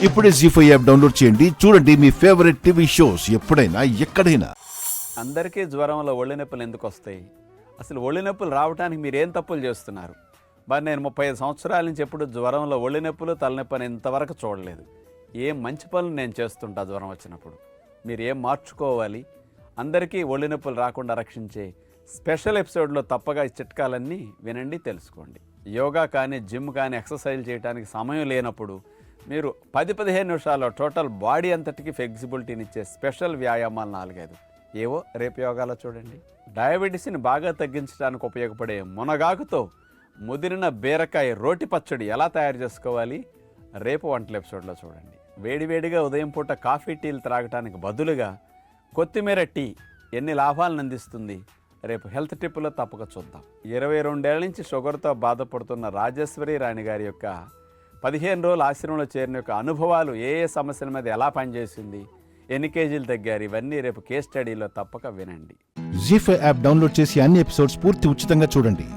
ఇప్పుడే జీ5 app download చేయండి. చూడండి మీ ఫేవరెట్ టీవీ షోస్ ఎప్పుడైనా ఎక్కడైనా. అందరికీ జ్వరంలో ఒళ్ళు నొప్పులు ఎందుకు వస్తాయి? అసలు ఒళ్ళు నొప్పులు రావడానికి మీరు ఏం తప్పులు చేస్తున్నారు? మరి నేను 35 సంవత్సరాల నుంచి ఎప్పుడు జ్వరంలో ఒళ్ళు నొప్పులు తలనొప్పి అని ఇంతవరకు చూడలేదు. ఏం మంచి పనులు నేను చేస్తుంటా జ్వరం వచ్చినప్పుడు. మీరు ఏం మార్చుకోవాలి? అందరికీ ఒళ్ళు నొప్పులు రాకుండా రక్షించే స్పెషల్ ఎపిసోడ్లో తప్పగా ఈ చిట్కాలన్నీ వినండి, తెలుసుకోండి. యోగా కానీ జిమ్ కానీ ఎక్సర్సైజ్ చేయడానికి సమయం లేనప్పుడు మీరు 10-15 నిమిషాల్లో టోటల్ బాడీ అంతటికి ఫ్లెక్సిబిలిటీని ఇచ్చే స్పెషల్ వ్యాయామాలు 4-5 ఏవో రేపు యోగాలో చూడండి. డయాబెటీస్ని బాగా తగ్గించడానికి ఉపయోగపడే మునగాకుతో ముదిరిన బీరకాయ రోటి పచ్చడి ఎలా తయారు చేసుకోవాలి రేపు వంటల ఎపిసోడ్లో చూడండి. వేడివేడిగా ఉదయం పూట కాఫీ టీలు త్రాగటానికి బదులుగా కొత్తిమీర టీ ఎన్ని లాభాలను అందిస్తుంది రేపు హెల్త్ టిప్లో తప్పక చూద్దాం. 22 ఏళ్ల నుంచి షుగర్తో బాధపడుతున్న రాజేశ్వరి రాణి గారి యొక్క 15 రోజుల ఆశ్రమంలో చేరిన యొక్క అనుభవాలు ఏ సమస్యల మీద ఎలా పనిచేసింది, ఎన్ని కేజీలు తగ్గారు, ఇవన్నీ రేపు కేస్ స్టడీలో తప్పక వినండి. జీ5 యాప్ డౌన్లోడ్ చేసి అన్ని ఎపిసోడ్స్ పూర్తి ఉచితంగా చూడండి.